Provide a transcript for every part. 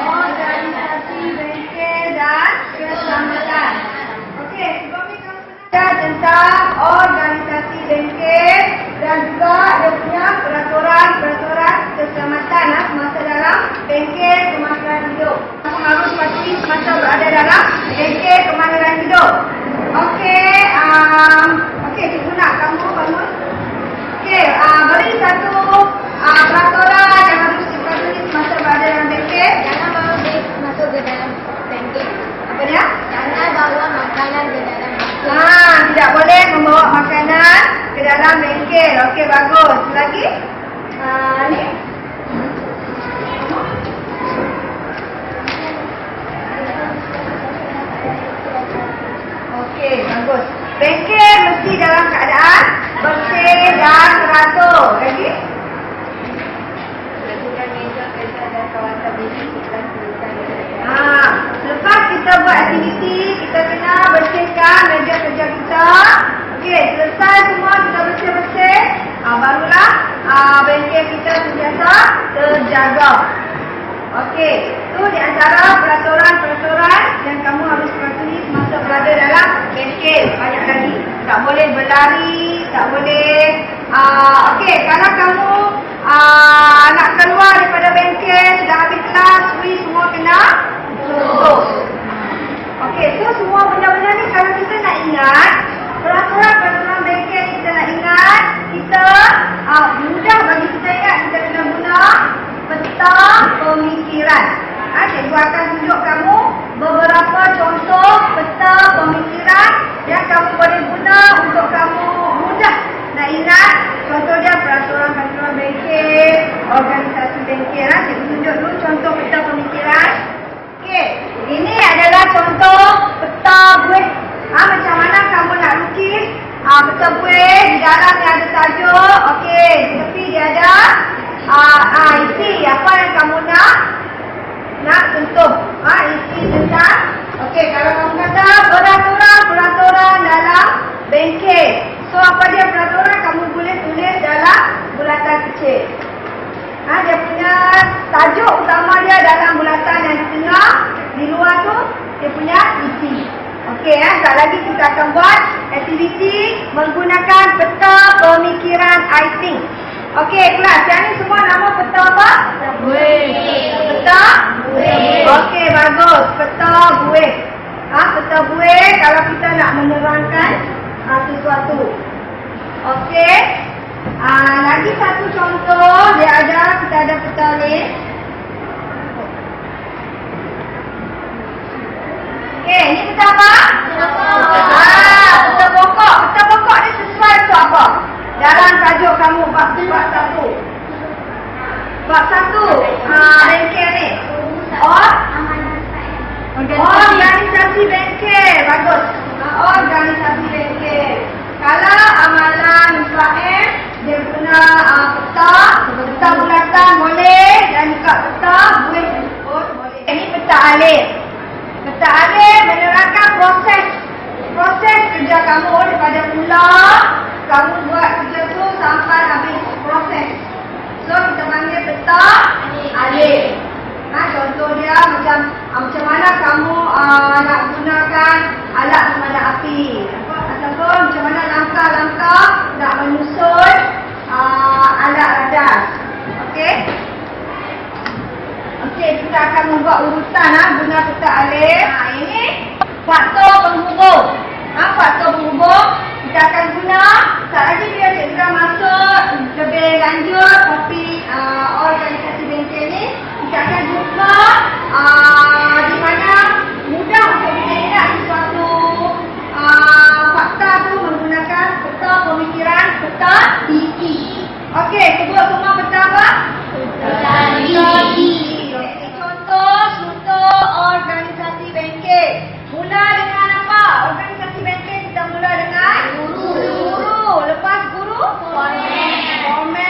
Organisasi bengkel dan keselamatan. Okey, sebelum ni kamu belajar tentang organisasi bengkel dan juga dia punya peraturan keselamatan semasa dalam bengkel kemahiran hidup. Kamu harus patuhi semasa berada dalam bengkel kemahiran hidup. Okey, cikgu nak kamu bangun. Okey, beri satu peraturan yang harus dipatuhi semasa berada dalam bengkel. Jangan bawa beg masuk ke dalam bengkel. Apa dia? Jangan bawa makanan ke dalam bengkel. Tidak boleh membawa makanan ke dalam bengkel. Okey, bagus. Lagi? Ni. Okey, bagus. Bengkel mesti dalam keadaan bersih dan teratur. Lagi? Lakukan meja kerja dan kawasan bengkel setelah selesai bekerja. Lepas kita buat aktiviti, kita kena bersihkan meja kerja kita. Okey, selesai semua kita bersih-bersih, barulah bengkel kita sentiasa terjaga. Okey, itu di antara peraturan-peraturan yang kamu harus patuhi semasa berada dalam bengkel. Banyak lagi. Tak boleh berlari, tak boleh. Okey, kalau kamu nak keluar daripada bengkel, sudah habis kelas, semua kena tutup. Okey, so semua benda-benda ni kalau kita nak ingat, peraturan-peraturan bengkel kita nak ingat, kita mudah bagi kita ingat, kita kena guna peta pemikiran. Cikgu akan tunjuk kamu beberapa contoh peta pemikiran yang kamu boleh guna untuk kamu mudah nak ingat. Contoh dia peraturan-peraturan bengkel, organisasi bengkel. Cikgu tunjuk dulu contoh peta pemikiran. Okey, ini adalah contoh peta buih. Macam mana kamu nak lukis peta buih, di dalam dia ada tajuk. Okey, di tepi dia ada isi apa yang kamu nak sentuh. Isi tentang. Okey, kalau kamu kata peraturan dalam bengkel. So apa dia peraturan, kamu boleh tulis dalam bulatan kecil. Dia punya tajuk utama dia dalam bulatan yang di tengah, di luar tu dia punya isi. Okey, sekali lagi kita akan buat aktiviti menggunakan peta pemikiran I think. Okey, kelas. Yang ni semua nama peta apa? Buih. Peta? Buih. Okey, bagus. Peta buih. Peta buih kalau kita nak menerangkan sesuatu. Okey. Lagi satu contoh, kita ada peta ni. Okey, ni peta apa? Peta pokok. Peta pokok ni sesuai untuk apa? Dalam tajuk kamu bab 1. Bab 1 bengkel ni. Organisasi bengkel. Bagus. Organisasi bengkel. Kalau amalan 4M, dia guna peta bulatan boleh, dan juga peta buih pun boleh. Ini peta alif. Peta alif menerangkan proses kerja kamu daripada mula kamu buat kerja tu sampai habis proses. So kita panggil peta alif. Contoh dia macam mana kamu nak gunakan alat pemadam api, ataupun macam mana langkah-langkah nak menyusun alat radar. Okey. Okey, kita akan membuat urutan guna peta alif. Ini faktor penghubung. Faktor penghubung kita akan guna. Sekejap lagi dia cikgu masuk lebih lanjut topik organisasi bengkel ni. Kita akan jumpa di mana mudah untuk kita ingat sesuatu fakta tu menggunakan peta pemikiran, peta isi. Okey, sebut semua peta apa? Peta isi. Contoh organisasi bengkel. Mula dengan apa? Organisasi bengkel kita mula dengan guru. Lepas guru? Komen.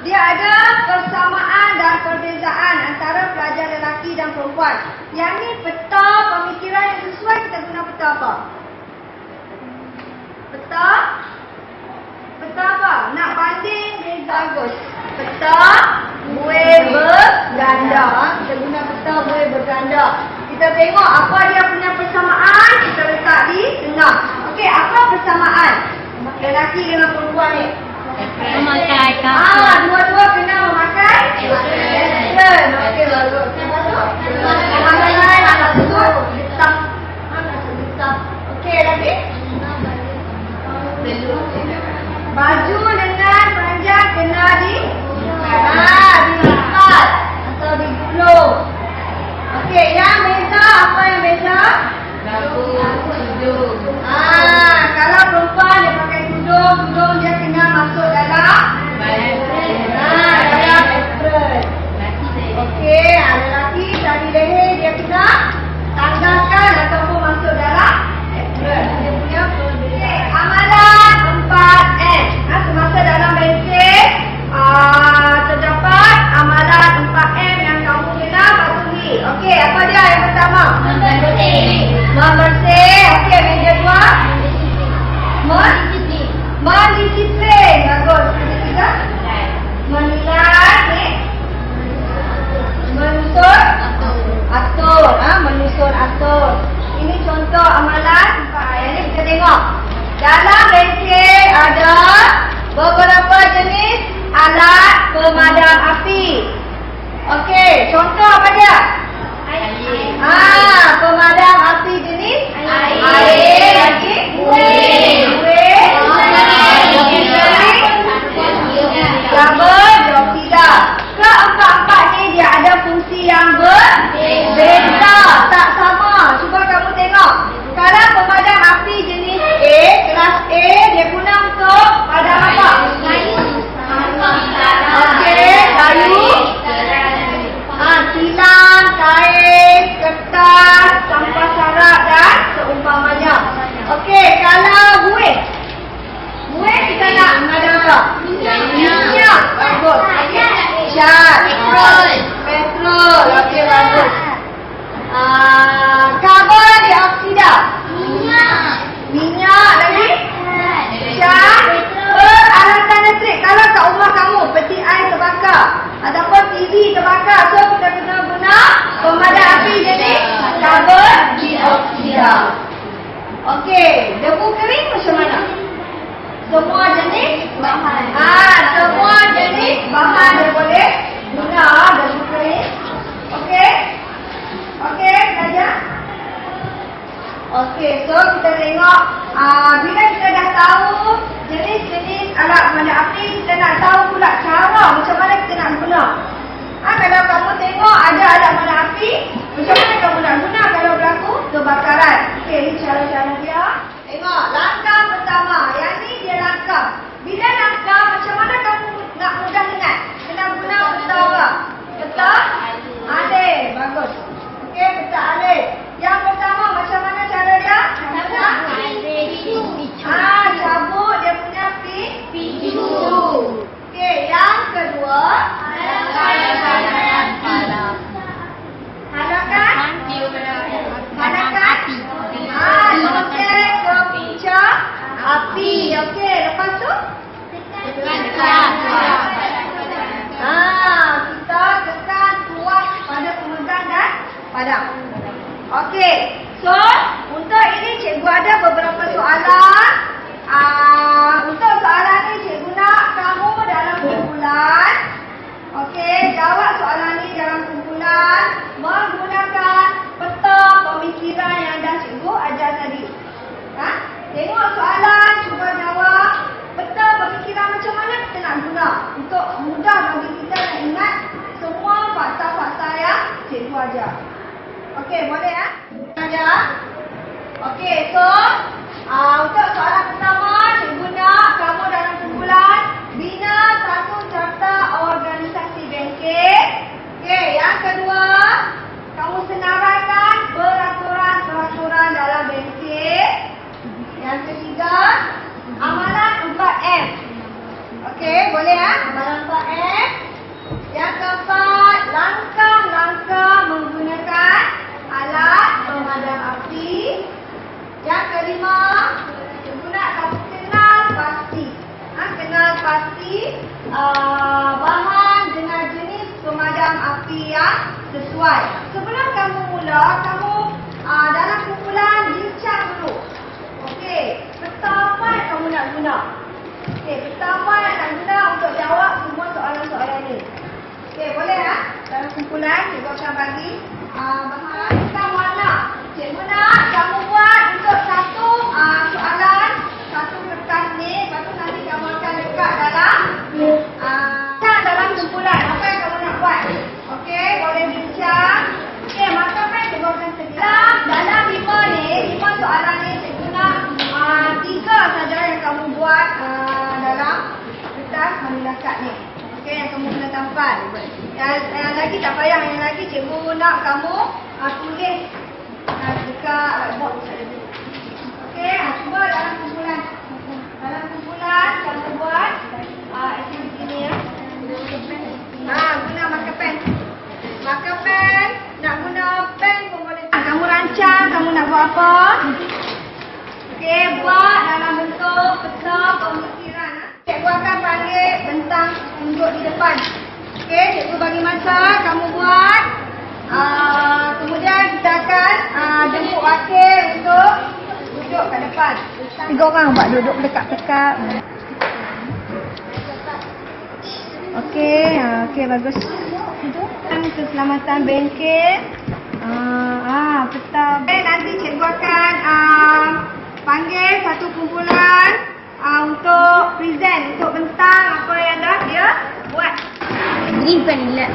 dia ada persamaan dan perbezaan antara pelajar lelaki dan perempuan. Yang ni peta pemikiran yang sesuai, kita guna peta apa? Peta apa? Nak banding dia bagus. Peta buih berganda. Kita guna peta buih berganda. Kita tengok apa dia punya persamaan, kita letak di tengah. Okey, apa persamaan lelaki dengan perempuan ni? Memakai kapur. Dua-dua kena memakai apron. Okey, bagus. Memakai anak susu getah. Okey, lagi? Baju dengan panjang kena dilipat atau digulung. Okey, yang beza, apa yang beza? Tudung. Kalau perempuan dia pakai tudung dia kena masuk dalam dalam apron. Okey, lelaki tali leher dia kena tanggalkan ataupun masuk dalam apron. Dia punya okay, amalan 4M. Semasa dalam bengkel terdapat amalan 4M yang kamu kena patuhi. Okey, apa dia yang pertama? Membersih. Okey, yang kedua? Mendisiplin. Bagus. Yang ketiga? Menilai. Menyusun atur. Ini contoh amalan. Yang ni kita tengok. Dalam bengkel ada beberapa jenis alat pemadam api. Okey, contoh apa dia? Pemadam api jenis air, lagi kuih, kabel, dioksida. Keempat-empat ni dia ada fungsi yang berbeza, tak sama. Cuba kamu tengok. Kalau pemadam api jenis A, kelas A, dia guna untuk padam apa? Okey, kayu, tilam, kain, kertas, sampah sarap dan seumpamanya. Okey, kalau buih kita nak padam apa? Minyak. Bagus. Cat. Petrol. Okey, bagus. Karbon dioksida. Minyak lagi? Cat. Peralatan listrik. Kalau kat rumah kamu peti air terbakar ataupun TV terbakar, so kita kena guna pemadam api jenis karbon dioksida. Okey, debu kering macam mana? Semua jenis bahan. Semua jenis bahan dia boleh guna debu kering. Okey? Okey, belajar? Okey, so kita tengok bila kita dah tahu jenis-jenis alat pemadam api, kita nak tahu pula cara macam mana kita nak guna. Kalau kamu tengok ada alat pemadam api, macam mana kamu nak guna kalau berlaku kebakaran. Okey, ini cara-cara dia. Tengok, langkah pertama. Yang ni dia langkah. Bila langkah, macam mana kamu nak mudah ingat? Kena guna peta apa? Peta alih. Bagus. Okey, peta alih. Yang pertama, macam mana cara dia? Cabut dia punya picu. Okey, yang kedua. Halakan Connect ke pincang api. Okey, lepas tu kita tekan tuas pada pemegang dan padam. Okey, so untuk ini cikgu ada beberapa soalan. Untuk soalan ni cikgu nak kamu dalam kumpulan. Okey, jawab soalan ni dalam kumpulan menggunakan peta pemikiran yang dah cikgu ajar tadi. Tengok soalan, cuba jawab. Peta pemikiran macam mana kita nak guna untuk mudah bagi kita nak ingat semua fakta-fakta yang cikgu ajar. Okey, boleh ya? Ajar. Okey, so untuk soalan pertama, cikgu nak kamu dalam kumpulan bina satu carta organisasi bengkel. Okey, yang kedua, kamu senaraikan peraturan-peraturan dalam bengkel. Yang ketiga, amalan 4M. Okey, boleh ya? Amalan 4M. pasti bahan dengan jenis pemadam api yang sesuai. Sebelum kamu mula, kamu dalam kumpulan bincang dulu. Okey, peta apa yang kamu nak guna? Okey, peta apa yang nak guna untuk jawab semua soalan-soalan ni? Okey, boleh tak? Dalam kumpulan, cikgu akan bagi bahan tentang warna. Cikgu nak kamu buat untuk satu soalan, satu kertas ni. Lepas tu nanti kamu akan letak dalam kumpulan. Apa yang kamu nak buat? Okey, boleh bincang. Okey, maka kan cikgu akan sedia. Dalam 5 soalan ni, cikgu nak 3 saja yang kamu buat dalam kertas manila card ni. Okey, yang kamu kena tampal. Yang lagi tak payah, yang lagi cikgu nak kamu tulis dekat whiteboard. Okey, cuba dalam kumpulan. Dalam kumpulan kamu buat aktiviti ni ya. Guna marker pen. Marker pen, nak guna pen pun boleh. Kamu rancang, kamu nak buat apa? Okey, buat dalam bentuk peta pemikiran. Cikgu akan panggil bentang tunjuk di depan. Okey, cikgu bagi masa, kamu buat. Kemudian kita akan jemput wakil untuk duduk kat depan. 3 orang buat duduk dekat-dekat. Okey, okey bagus. Keselamatan bengkel. Peta. Nanti cikgu akan panggil satu kumpulan untuk present, untuk bentang apa yang dah dia buat. Green pen இல்ல.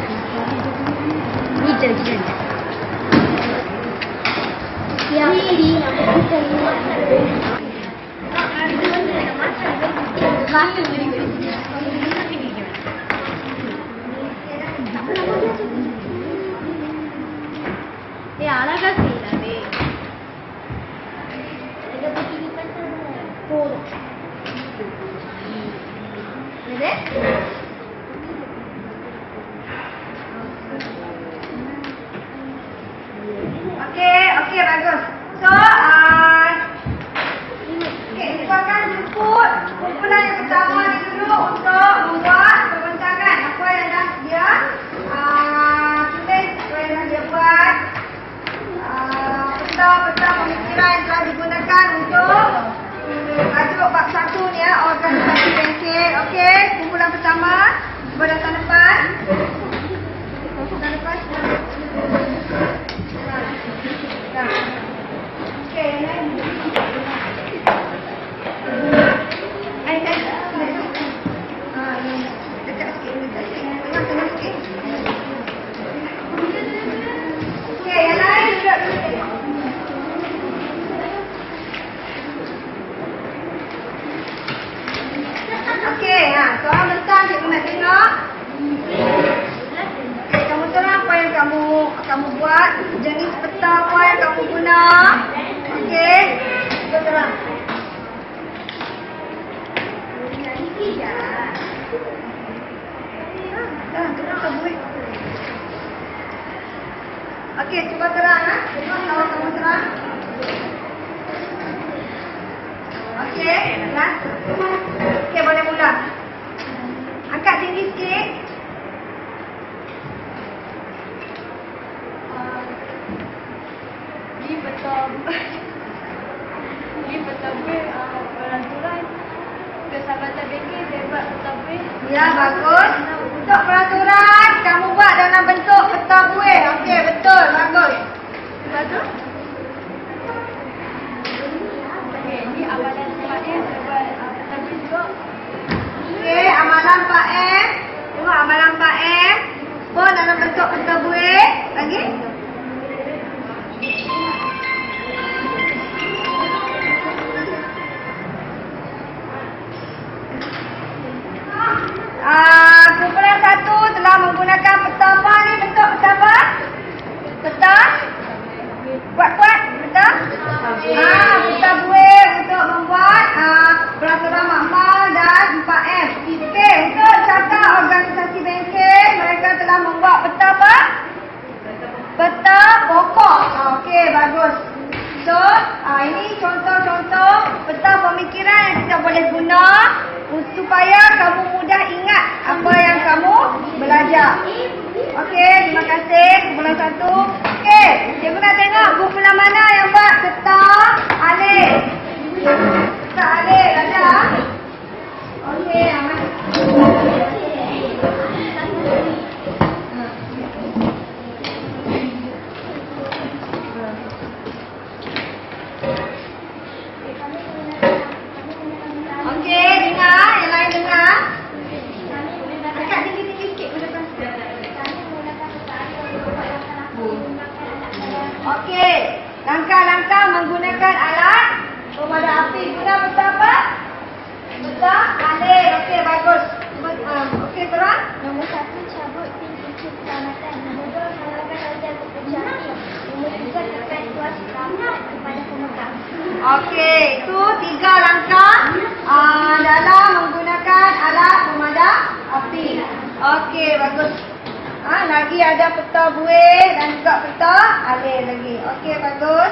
Detergent. Ya. Ya, அழகா செய்யலாமே. இத பத்தி நீ பண்ணு. போதும். இது Okey, bagus. So, cikgu akan jemput kumpulan yang pertama ni dulu untuk membuat pembentangan apa yang dah dia tulis, apa yang dah dia buat. Peta-peta pemikiran yang telah digunakan untuk tajuk bab 1 ni ya, organisasi bengkel. Okey, kumpulan pertama, cuba datang depan. Datang depan. Okey, yang lain. Dekat sikit. Tengah sikit. Okey, yang lain duduk dulu. Okey, soalan bentang cikgu nak tengok. Okey, kamu terang apa yang kamu buat, jenis peta apa yang kamu guna. Okey, cuba terang. Terang buat. Okey, cuba terang Tengok kalau kamu terang. Okey, kelas. Okey, boleh mula. Angkat tinggi sikit. Di peta peraturan keselamatan bengkel saya buat peta buih. Ya, bagus. Untuk peraturan, kamu buat dalam bentuk peta buih. Okey, betul. Bagus. Bagus. Okey, ni amalan 4M saya buat peta buih juga. Okey, amalan 4M. Tengok amalan 4M. Pun dalam bentuk peta buih. Lagi? Kumpulan 1 telah menggunakan peta apa ni? Bentuk peta apa? Peta? Kuat-kuat? Peta? Peta buih untuk membuat peraturan makmal dan 4M. Okey, untuk carta organisasi bengkel, mereka telah membuat peta apa? Peta pokok. Okey, bagus. So, ini contoh-contoh peta pemikiran yang kita boleh guna supaya kamu satu. Okey, cikgu nak tengok guru belah mana yang buat peta alif. Peta alif ada? Okey, aman. Okey, dengar, yang lain dengar. Angkat tinggi-tinggi sikit ke depan. Okey, langkah-langkah menggunakan alat pemadam api. Guna peta apa? Peta alif. Okey, bagus. Okey, terang. Nombor 1, cabut pintu keselamatan. Nombor 2, halalkan darjah pekerja api. Nombor 3, tekan tuas selamat kepada pemegang. Okey, itu 3 langkah dalam menggunakan alat pemadam api. Okey, bagus. Lagi ada peta buih dan juga peta alif lagi. Okey, bagus.